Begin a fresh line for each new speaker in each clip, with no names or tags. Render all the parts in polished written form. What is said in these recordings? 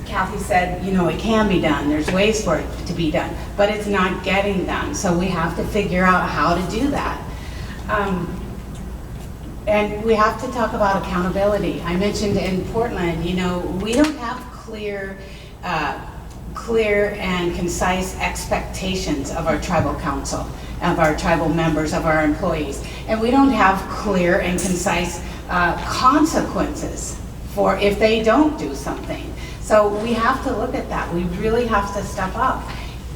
Kathy said, you know, it can be done. There's ways for it to be done, but it's not getting done. So we have to figure out how to do that. And we have to talk about accountability. I mentioned in Portland, you know, we don't have clear and concise expectations of our tribal council, of our tribal members, of our employees. And we don't have clear and concise consequences for if they don't do something. So we have to look at that. We really have to step up.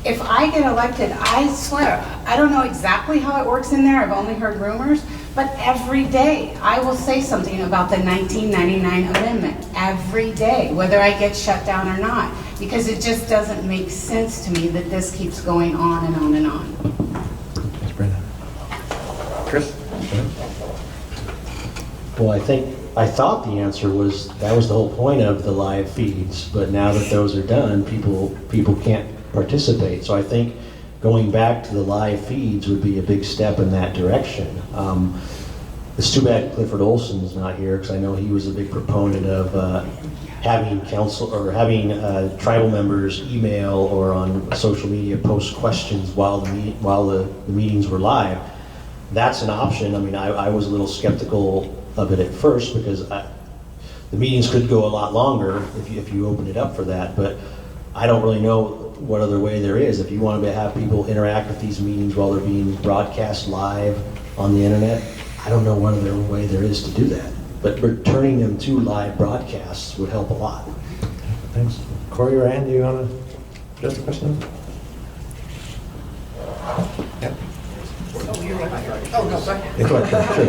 If I get elected, I swear, I don't know exactly how it works in there. I've only heard rumors, but every day I will say something about the 1999 amendment. Every day, whether I get shut down or not, because it just doesn't make sense to me that this keeps going on and on and on.
Thanks, Brenda. Chris?
Well, I thought the answer was that was the whole point of the live feeds, but now that those are done, people can't participate. So I think going back to the live feeds would be a big step in that direction. It's too bad Clifford Olson's not here, because I know he was a big proponent of having council or having tribal members email or on social media post questions while the meetings were live. That's an option. I mean, I was a little skeptical of it at first, because the meetings could go a lot longer if you opened it up for that, but I don't really know what other way there is. If you want to have people interact with these meetings while they're being broadcast live on the internet, I don't know what other way there is to do that. But returning them to live broadcasts would help a lot.
Thanks. Corey or Ann, do you want to address the question? Yep.
Oh, you're right. Oh, no, go ahead.
Yeah, go ahead. Sure.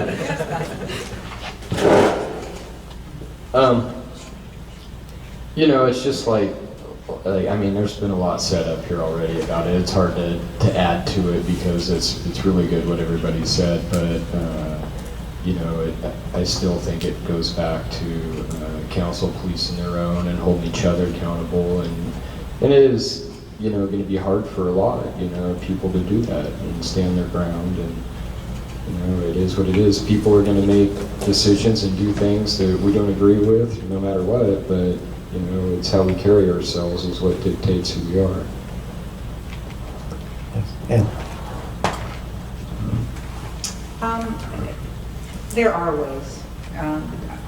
You know, it's just like, I mean, there's been a lot said up here already about it. It's hard to add to it because it's really good what everybody said, but you know, I still think it goes back to council policing their own and holding each other accountable, and it is, you know, going to be hard for a lot, you know, people to do that and stand their ground, and you know, it is what it is. People are going to make decisions and do things that we don't agree with, no matter what, but you know, it's how we carry ourselves is what dictates who we are.
Yes.
There are ways.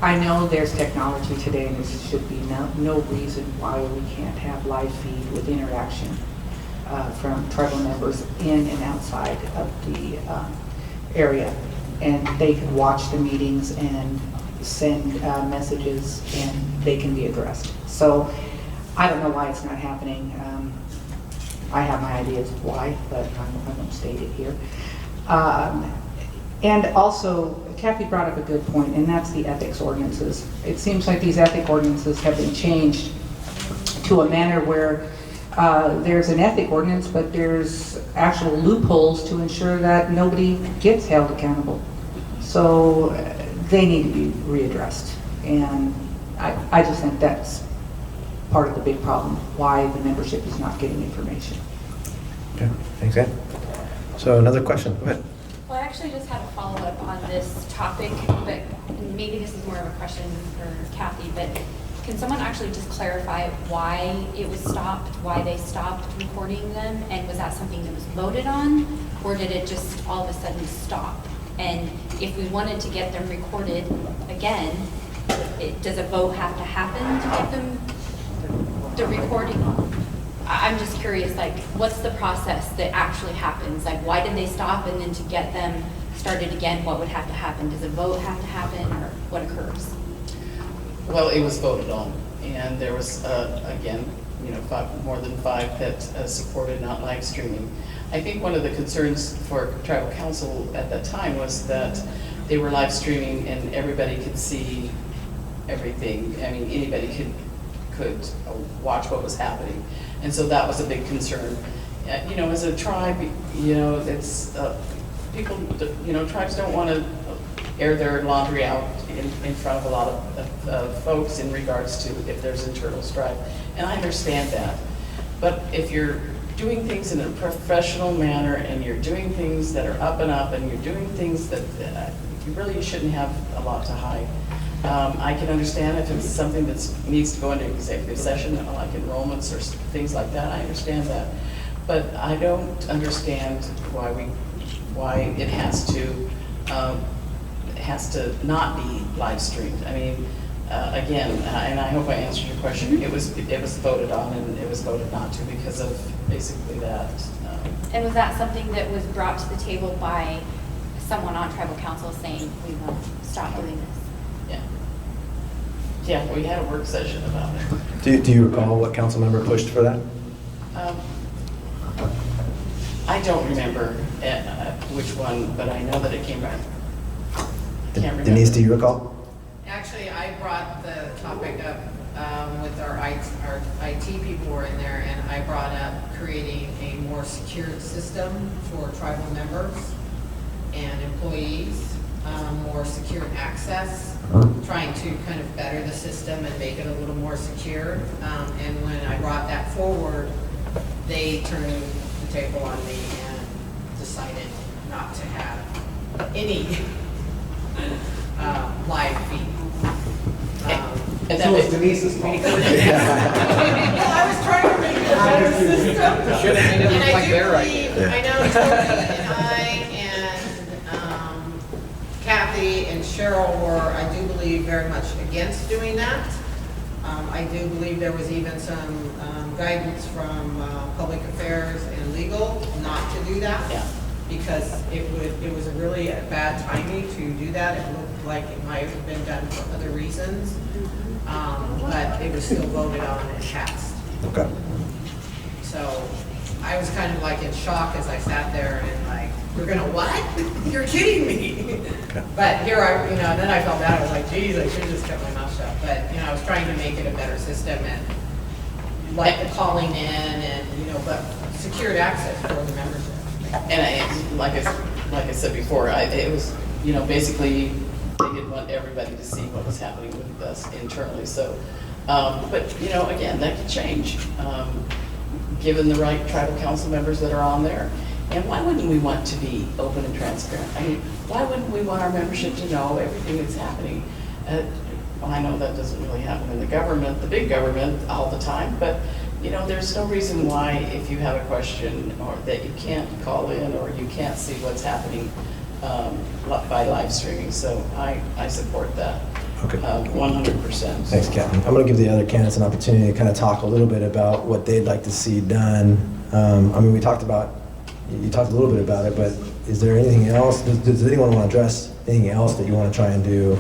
I know there's technology today, and there should be no reason why we can't have live feed with interaction from tribal members in and outside of the area. And they can watch the meetings and send messages, and they can be addressed. So I don't know why it's not happening. I have my ideas of why, but I won't state it here. And also, Kathy brought up a good point, and that's the ethics ordinances. It seems like these ethic ordinances have been changed to a manner where there's an ethic ordinance, but there's actual loopholes to ensure that nobody gets held accountable. So they need to be readdressed, and I just think that's part of the big problem, why the membership is not getting information.
Okay, thanks, Ann. So another question, go ahead.
Well, I actually just had a follow-up on this topic, but maybe this is more of a question for Kathy, but can someone actually just clarify why it was stopped, why they stopped recording them, and was that something that was voted on, or did it just all of a sudden stop? And if we wanted to get them recorded again, does a vote have to happen to get them the recording? I'm just curious, like, what's the process that actually happens? Like, why did they stop, and then to get them started again, what would have to happen? Does a vote have to happen, or what occurs?
Well, it was voted on, and there was, again, you know, more than 5 that supported not live streaming. I think one of the concerns for tribal council at that time was that they were live streaming and everybody could see everything. I mean, anybody could watch what was happening. And so that was a big concern. You know, as a tribe, you know, it's, people, you know, tribes don't want to air their laundry out in front of a lot of folks in regards to if there's internal strife. And I understand that. But if you're doing things in a professional manner and you're doing things that are up and up and you're doing things that you really shouldn't have a lot to hide, I can understand if it's something that needs to go into executive session, like enrollments or things like that, I understand that. But I don't understand why it has to not be live streamed. I mean, again, and I hope I answered your question, it was voted on and it was voted not to because of basically that.
And was that something that was brought to the table by someone on tribal council saying, we will stop doing this?
Yeah. Yeah, we had a work session about it.
Do you recall what council member pushed for that?
I don't remember which one, but I know that it came back. I can't remember.
Denise, do you recall?
Actually, I brought the topic up with our IT people were in there, and I brought up creating a more secured system for tribal members and employees, more secure access, trying to kind of better the system and make it a little more secure. And when I brought that forward, they turned the table on me and decided not to have any live feed.
And that was Denise's fault.
Well, I was trying to make it a better system.
Should have made it look like they're right.
I know Tony and I and Kathy and Cheryl were, I do believe, very much against doing that. I do believe there was even some guidance from Public Affairs and Legal not to do that.
Yeah.
Because it was really a bad timing to do that. It looked like it might have been done for other reasons. But it was still voted on and passed.
Okay.
So I was kind of like in shock as I sat there and like, you're gonna what? You're kidding me.
Okay.
But here then I felt bad. I was like, geez, I should have just kept my mouth shut. But, I was trying to make it a better system and like the calling in and, but secured access for the membership.
And like I said before, it was, basically they didn't want everybody to see what was happening with us internally. So, but again, that could change, given the right tribal council members that are on there. And why wouldn't we want to be open and transparent? I mean, why wouldn't we want our membership to know everything that's happening? Well, I know that doesn't really happen in the government, the big government, all the time, but there's no reason why if you have a question or that you can't call in or you can't see what's happening by live streaming. So I support that.
Okay.
100%.
Thanks, Captain. I'm going to give the other candidates an opportunity to kind of talk a little bit about what they'd like to see done. You talked a little bit about it, but is there anything else? Does anyone want to address anything else that you want to try and do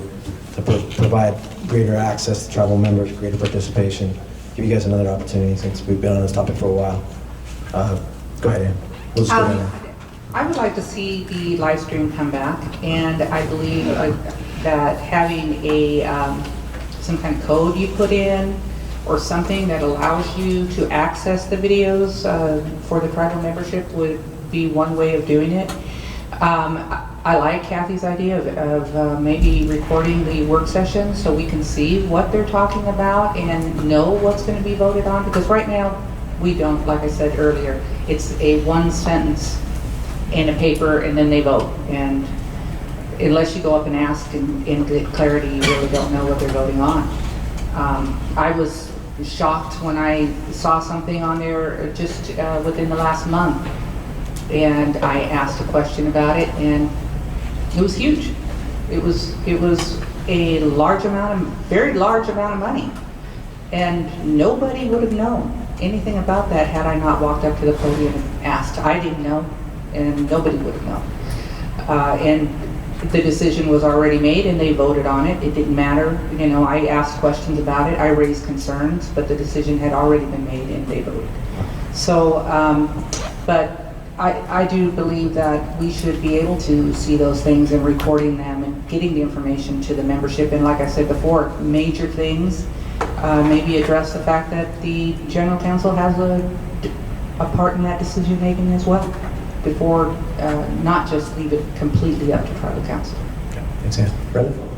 to provide greater access to tribal members, greater participation? Give you guys another opportunity since we've been on this topic for a while. Go ahead, Ann. We'll just go down there.
I would like to see the live stream come back, and I believe that having some kind of code you put in or something that allows you to access the videos for the tribal membership would be one way of doing it. I like Kathy's idea of maybe recording the work session so we can see what they're talking about and know what's going to be voted on, because right now we don't, like I said earlier, it's a one sentence in a paper and then they vote, and unless you go up and ask and get clarity, you really don't know what they're voting on. I was shocked when I saw something on there just within the last month, and I asked a question about it, and it was huge. It was a very large amount of money, and nobody would have known anything about that had I not walked up to the podium and asked. I didn't know, and nobody would have known. And the decision was already made, and they voted on it. It didn't matter. I asked questions about it. I raised concerns, but the decision had already been made, and they voted. So, but I do believe that we should be able to see those things and recording them and getting the information to the membership. And like I said before, major things, maybe address the fact that the general council has a part in that decision making as well, before not just leave it completely up to tribal council.
Okay. Thanks, Ann. Brendan?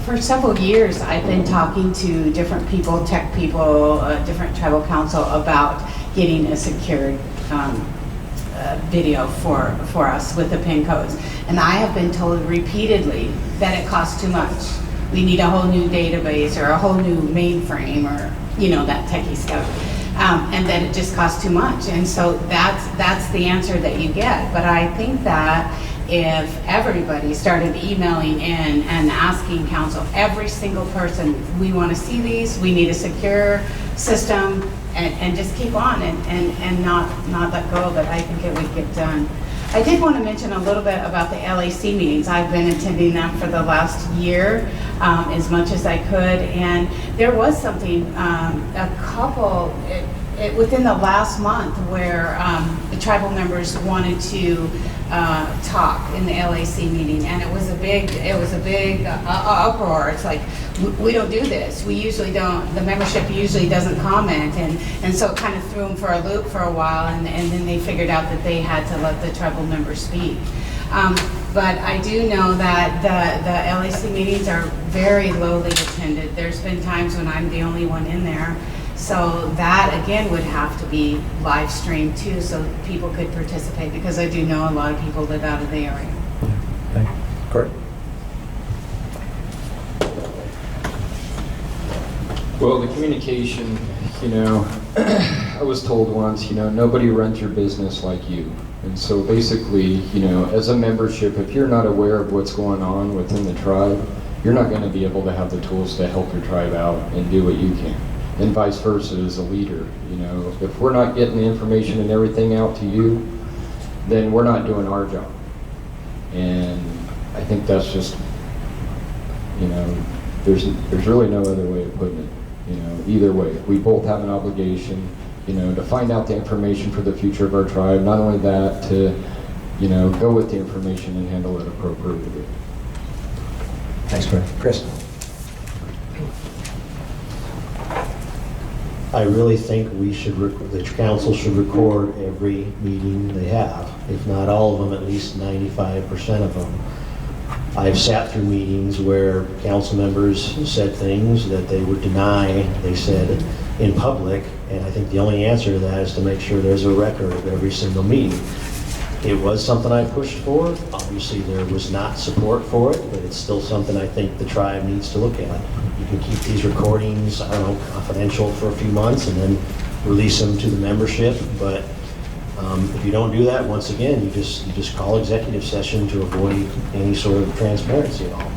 For several years, I've been talking to different people, tech people, different tribal council about getting a secured video for us with the PIN codes. And I have been told repeatedly that it costs too much. We need a whole new database or a whole new mainframe or, that techie stuff. And that it just costs too much. And so that's the answer that you get. But I think that if everybody started emailing in and asking council, every single person, we want to see these, we need a secure system, and just keep on and not let go of it, I think it would get done. I did want to mention a little bit about the LAC meetings. I've been attending them for the last year as much as I could, and there was something, within the last month where the tribal members wanted to talk in the LAC meeting, and it was a big uproar. It's like, we don't do this. We usually don't. The membership usually doesn't comment, and so it kind of threw them for a loop for a while, and then they figured out that they had to let the tribal members speak. But I do know that the LAC meetings are very lowly attended. There's been times when I'm the only one in there. So that, again, would have to be live streamed too, so people could participate, because I do know a lot of people live out of the area.
Okay. Court?
Well, the communication, I was told once, nobody runs your business like you. And so basically, as a membership, if you're not aware of what's going on within the tribe, you're not going to be able to have the tools to help your tribe out and do what you can. And vice versa as a leader. If we're not getting the information and everything out to you, then we're not doing our job. And I think that's just, there's really no other way of putting it. Either way, we both have an obligation, to find out the information for the future of our tribe. Not only that, to, go with the information and handle it appropriately.
Thanks, Chris.
I really think the council should record every meeting they have, if not all of them, at least 95% of them. I've sat through meetings where council members said things that they would deny they said in public, and I think the only answer to that is to make sure there's a record of every single meeting. It was something I pushed for. Obviously, there was not support for it, but it's still something I think the tribe needs to look at. You can keep these recordings, confidential for a few months and then release them to the membership. But if you don't do that, once again, you just call executive session to avoid any sort of transparency at all.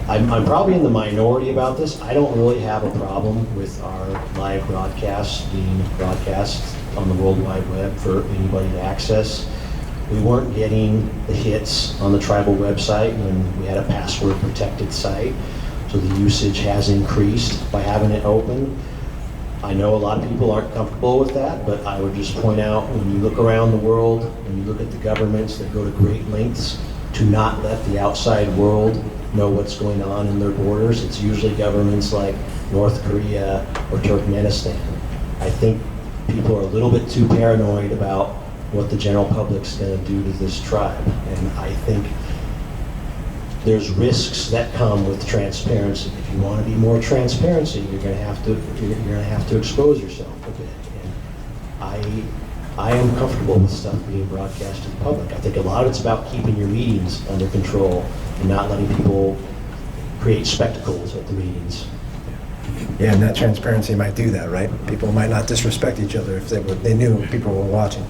I'm probably in the minority about this. I don't really have a problem with our live broadcasts being broadcast on the World Wide Web for anybody to access. We weren't getting the hits on the tribal website when we had a password protected site. So the usage has increased by having it open. I know a lot of people aren't comfortable with that, but I would just point out, when you look around the world, when you look at the governments that go to great lengths to not let the outside world know what's going on in their borders, it's usually governments like North Korea or Turkmenistan. I think people are a little bit too paranoid about what the general public's going to do to this tribe. And I think there's risks that come with transparency. If you want to be more transparency, you're going to have to expose yourself a bit. And I am comfortable with stuff being broadcast to the public. I think a lot of it's about keeping your meetings under control and not letting people create spectacles at the meetings.
Yeah, and that transparency might do that, right? People might not disrespect each other if they knew people were watching.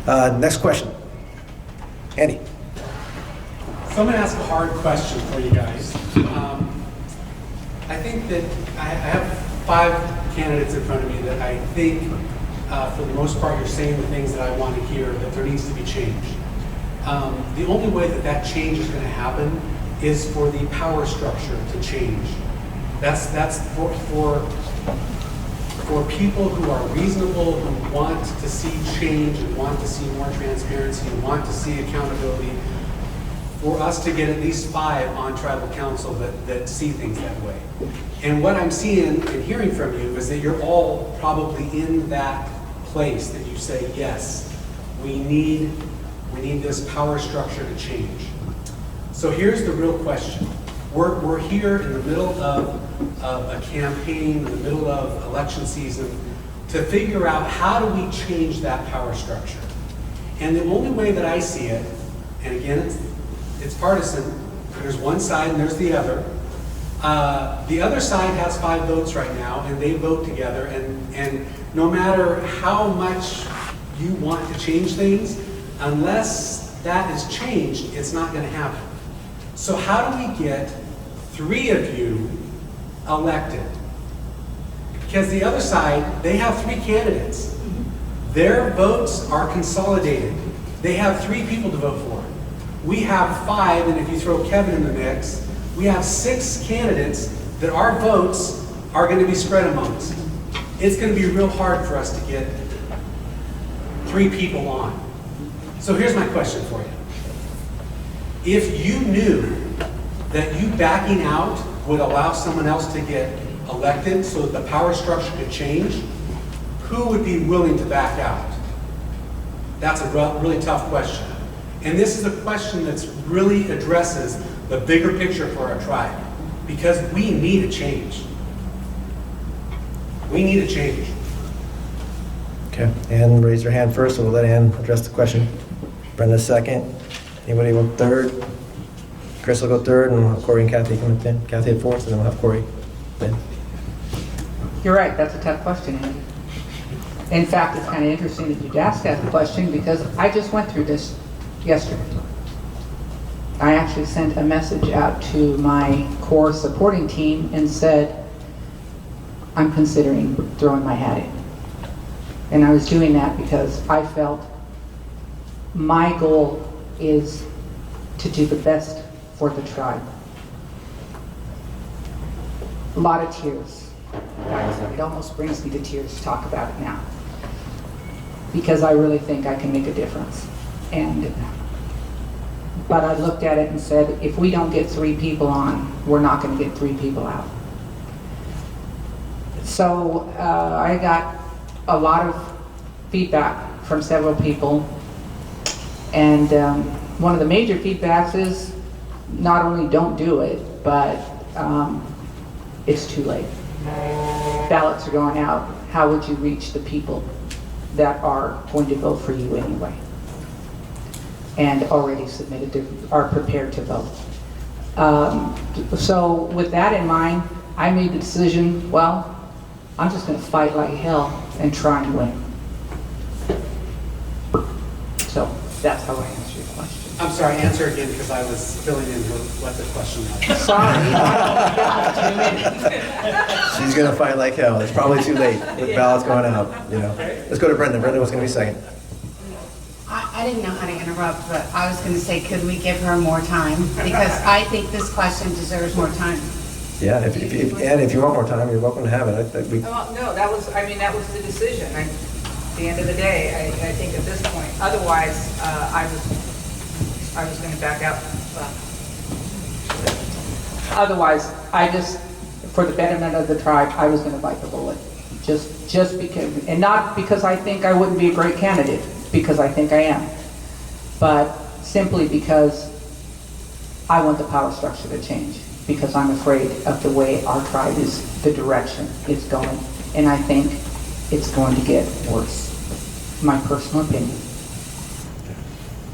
Next question. Andy.
So I'm going to ask a hard question for you guys. I think that I have 5 candidates in front of me that I think, for the most part, you're saying the things that I want to hear, that there needs to be change. The only way that change is going to happen is for the power structure to change. That's for people who are reasonable, who want to see change and want to see more transparency and want to see accountability, for us to get at least 5 on tribal council that see things that way. And what I'm seeing and hearing from you is that you're all probably in that place that you say, yes, we need this power structure to change. So here's the real question. We're here in the middle of a campaign, in the middle of election season, to figure out how do we change that power structure. And the only way that I see it, and again, it's partisan, there's one side and there's the other. The other side has 5 votes right now, and they vote together, and no matter how much you want to change things, unless that is changed, it's not going to happen. So how do we get 3 of you elected? Because the other side, they have 3 candidates. Their votes are consolidated. They have 3 people to vote for. We have 5, and if you throw Kevin in the mix, we have 6 candidates that our votes are going to be spread amongst. It's going to be real hard for us to get 3 people on. So here's my question for you. If you knew that you backing out would allow someone else to get elected so that the power structure could change, who would be willing to back out? That's a really tough question. And this is a question that really addresses the bigger picture for our tribe, because we need a change. We need a change.
Okay, Ann raised her hand first, so we'll let Ann address the question. Brenda second. Anybody want third? Chris will go third, and we'll have Corey and Kathy come in. Kathy at fourth, and then we'll have Corey then.
You're right, that's a tough question, Andy. In fact, it's kind of interesting that you'd ask that question, because I just went through this yesterday. I actually sent a message out to my core supporting team and said, I'm considering throwing my hat in. And I was doing that because I felt my goal is to do the best for the tribe. A lot of tears. Guys, it almost brings me to tears to talk about it now. Because I really think I can make a difference. But I looked at it and said, if we don't get 3 people on, we're not going to get 3 people out. So I got a lot of feedback from several people. And one of the major feedbacks is not only don't do it, but it's too late. Ballots are going out. How would you reach the people that are going to vote for you anyway? And already submitted, are prepared to vote. So with that in mind, I made the decision, well, I'm just going to fight like hell and try and win. So that's how I answer your question.
I'm sorry, answer again, because I was filling in what the question was.
Sorry.
She's going to fight like hell. It's probably too late with ballots going out, you know. Let's go to Brenda. Brenda was going to be second.
I didn't know how to interrupt, but I was going to say, could we give her more time? Because I think this question deserves more time.
Yeah, if you want more time, you're welcome to have it.
Well, no, that was the decision. At the end of the day, I think at this point, otherwise, I was going to back out. Otherwise, for the betterment of the tribe, I was going to bite the bullet. Just because, and not because I think I wouldn't be a great candidate, because I think I am, but simply because I want the power structure to change, because I'm afraid of the way our tribe is, the direction it's going, and I think it's going to get worse. My personal opinion.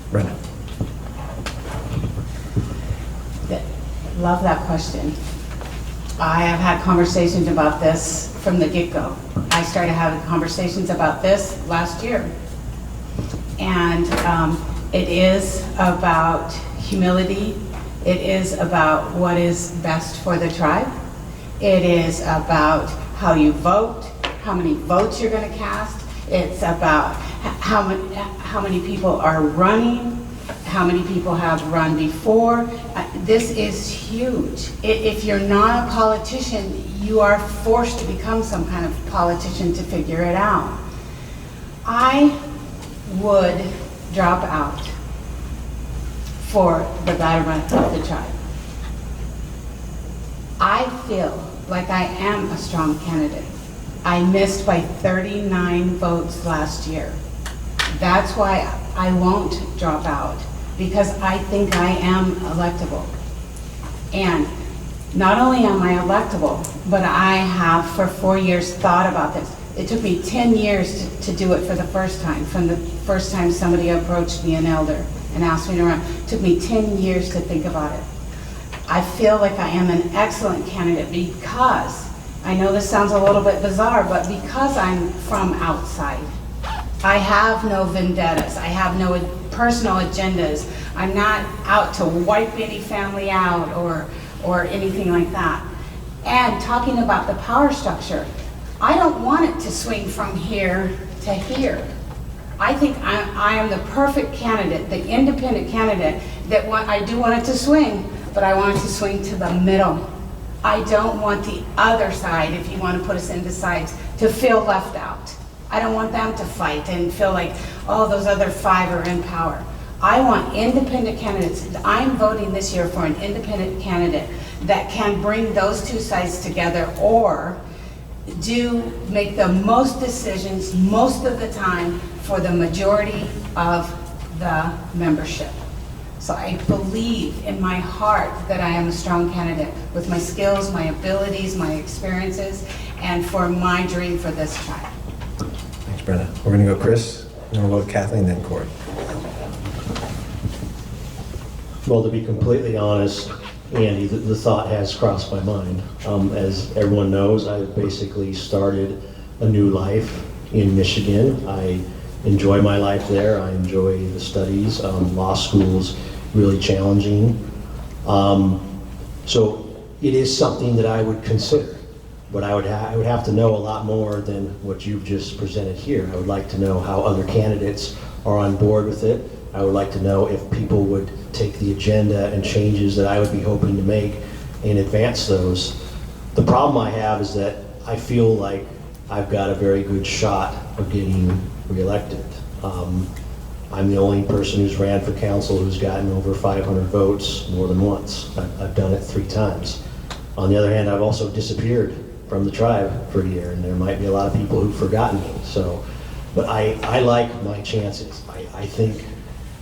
Brenda.
Love that question. I have had conversations about this from the get-go. I started having conversations about this last year. And it is about humility. It is about what is best for the tribe. It is about how you vote, how many votes you're going to cast. It's about how many people are running, how many people have run before. This is huge. If you're not a politician, you are forced to become some kind of politician to figure it out. I would drop out for the betterment of the tribe. I feel like I am a strong candidate. I missed by 39 votes last year. That's why I won't drop out, because I think I am electable. And not only am I electable, but I have for 4 years thought about this. It took me 10 years to do it for the first time. From the first time somebody approached me, an elder, and asked me to run. It took me 10 years to think about it. I feel like I am an excellent candidate because, I know this sounds a little bit bizarre, but because I'm from outside. I have no vendettas. I have no personal agendas. I'm not out to wipe any family out or anything like that. And talking about the power structure, I don't want it to swing from here to here. I think I am the perfect candidate, the independent candidate, that I do want it to swing, but I want it to swing to the middle. I don't want the other side, if you want to put us into sides, to feel left out. I don't want them to fight and feel like, oh, those other 5 are in power. I want independent candidates. I'm voting this year for an independent candidate that can bring those two sides together or make the most decisions most of the time for the majority of the membership. So I believe in my heart that I am a strong candidate with my skills, my abilities, my experiences, and for my dream for this tribe.
Thanks, Brenda. We're going to go Chris, then we'll go Kathleen, then Corey.
Well, to be completely honest, Andy, the thought has crossed my mind. As everyone knows, I've basically started a new life in Michigan. I enjoy my life there. I enjoy the studies. Law school's really challenging. So it is something that I would consider. But I would have to know a lot more than what you've just presented here. I would like to know how other candidates are on board with it. I would like to know if people would take the agenda and changes that I would be hoping to make and advance those. The problem I have is that I feel like I've got a very good shot of getting reelected. I'm the only person who's ran for council who's gotten over 500 votes more than once. I've done it 3 times. On the other hand, I've also disappeared from the tribe for a year, and there might be a lot of people who've forgotten me. So, but I like my chances. I think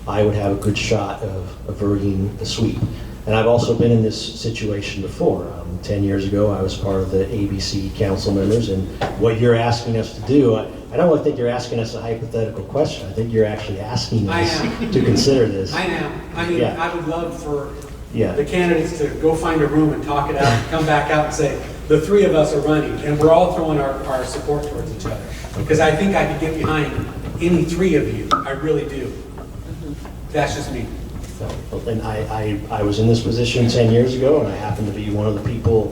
I would have a good shot of averting the sweep. And I've also been in this situation before. 10 years ago, I was part of the ABC council members, and what you're asking us to do, I don't really think you're asking us a hypothetical question. I think you're actually asking us to consider this.
I am. I mean,
Yeah.
I would love for
Yeah.
the candidates to go find a room and talk it out, and come back out and say, the 3 of us are running, and we're all throwing our support towards each other. Because I think I could get behind any 3 of you. I really do. That's just me.
And I was in this position 10 years ago, and I happened to be one of the people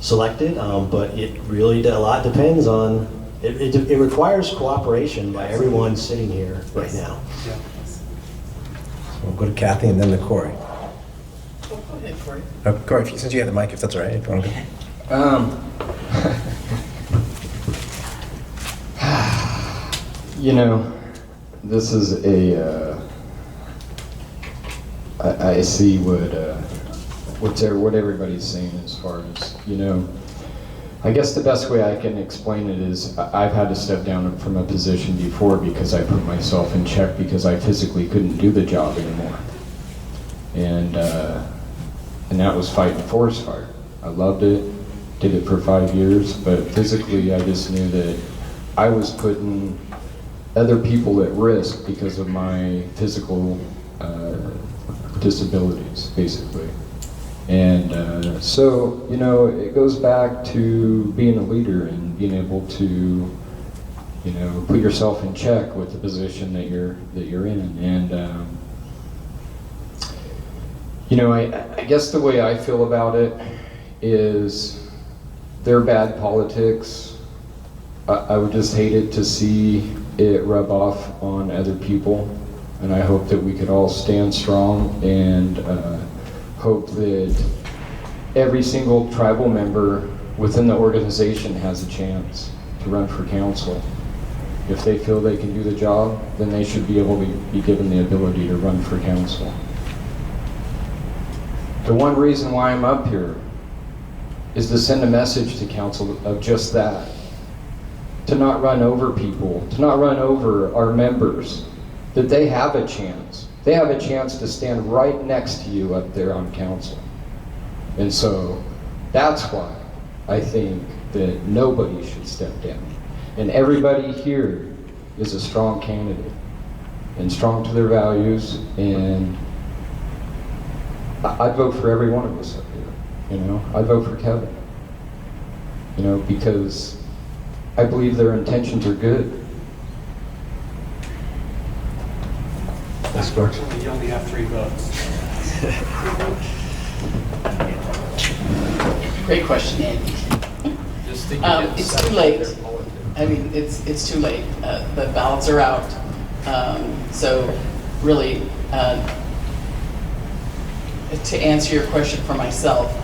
selected, but it really, a lot depends on, it requires cooperation by everyone sitting here right now.
Yeah.
So we'll go to Kathy and then to Corey.
Go ahead, Corey.
Corey, since you have the mic, if that's all right, if you want to go.
You know, this is I see what everybody's saying as far as, you know, I guess the best way I can explain it is I've had to step down from a position before because I put myself in check because I physically couldn't do the job anymore. And that was fighting a forest fire. I loved it, did it for 5 years, but physically I just knew that I was putting other people at risk because of my physical disabilities, basically. And so, you know, it goes back to being a leader and being able to, you know, put yourself in check with the position that you're in. And you know, I guess the way I feel about it is they're bad politics. I would just hate it to see it rub off on other people. And I hope that we could all stand strong and hope that every single tribal member within the organization has a chance to run for council. If they feel they can do the job, then they should be able to be given the ability to run for council. The one reason why I'm up here is to send a message to council of just that. To not run over people, to not run over our members, that they have a chance. They have a chance to stand right next to you up there on council. And so that's why I think that nobody should step down. And everybody here is a strong candidate and strong to their values, and I'd vote for every one of us up here. You know, I'd vote for Kevin. You know, because I believe their intentions are good.
Unfortunately, you only have 3 votes.
Great question, Andy. It's too late. I mean, it's too late. The ballots are out. So really, to answer your question for myself,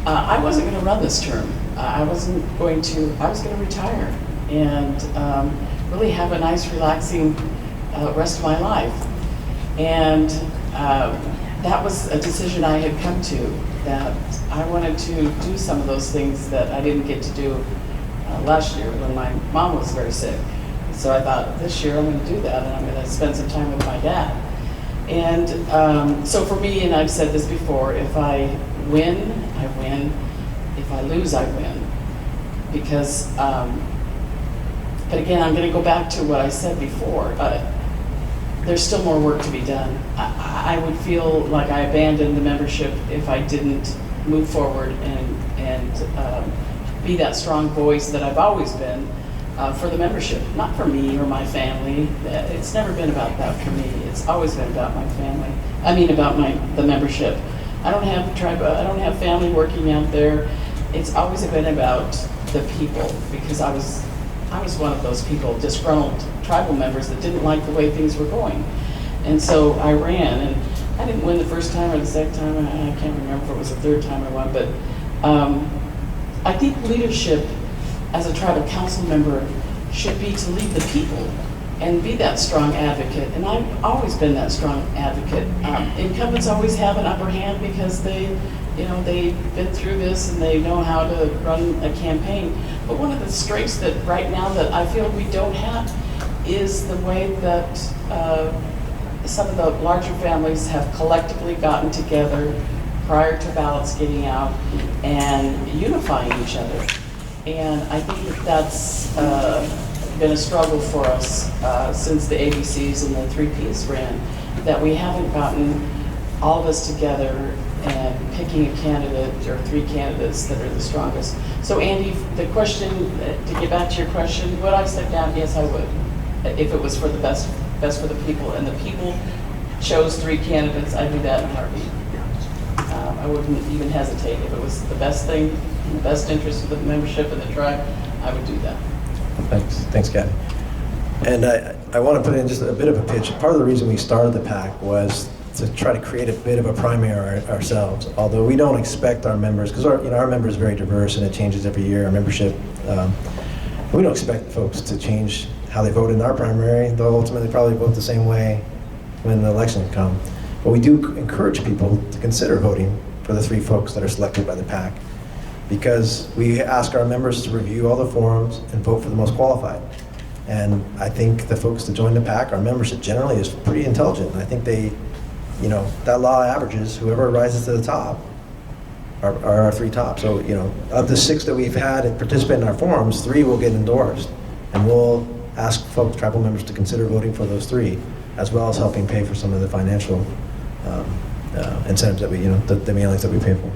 I wasn't going to run this term. I was going to retire and really have a nice, relaxing rest of my life. And that was a decision I had come to, that I wanted to do some of those things that I didn't get to do last year when my mom was very sick. So I thought, this year I'm going to do that, and I'm going to spend some time with my dad. And so for me, and I've said this before, if I win, I win. If I lose, I win. Because, but again, I'm going to go back to what I said before. There's still more work to be done. I would feel like I abandoned the membership if I didn't move forward and be that strong voice that I've always been for the membership. Not for me or my family. It's never been about that for me. It's always been about my family. I mean, about the membership. I don't have family working out there. It's always been about the people, because I was one of those people, disgruntled tribal members that didn't like the way things were going. And so I ran, and I didn't win the first time or the second time, I can't remember if it was the third time I won, but I think leadership as a tribal council member should be to lead the people and be that strong advocate. And I've always been that strong advocate. Incumbents always have an upper hand because they've been through this and they know how to run a campaign. But one of the strengths that right now that I feel we don't have is the way that some of the larger families have collectively gotten together prior to ballots getting out and unifying each other. And I think that that's been a struggle for us since the ABCs and the 3Ps ran, that we haven't gotten all of us together and picking a candidate or 3 candidates that are the strongest. So Andy, the question, to get back to your question, would I step down? Yes, I would. If it was for the best for the people, and the people chose 3 candidates, I'd do that in a heartbeat. I wouldn't even hesitate. If it was the best thing, in the best interest of the membership and the tribe, I would do that.
Thanks, Kathy. And I want to put in just a bit of a pitch. Part of the reason we started the PAC was to try to create a bit of a primary ourselves. Although we don't expect our members, because our members are very diverse and it changes every year. Our membership, we don't expect folks to change how they vote in our primary. They'll ultimately probably vote the same way when the election comes. But we do encourage people to consider voting for the 3 folks that are selected by the PAC, because we ask our members to review all the forms and vote for the most qualified. And I think the folks that join the PAC, our membership generally is pretty intelligent. And I think they, that law averages, whoever rises to the top are our 3 top. So, of the 6 that we've had participate in our forums, 3 will get endorsed. And we'll ask folks, tribal members, to consider voting for those 3, as well as helping pay for some of the financial incentives that we, the mailings that we pay for.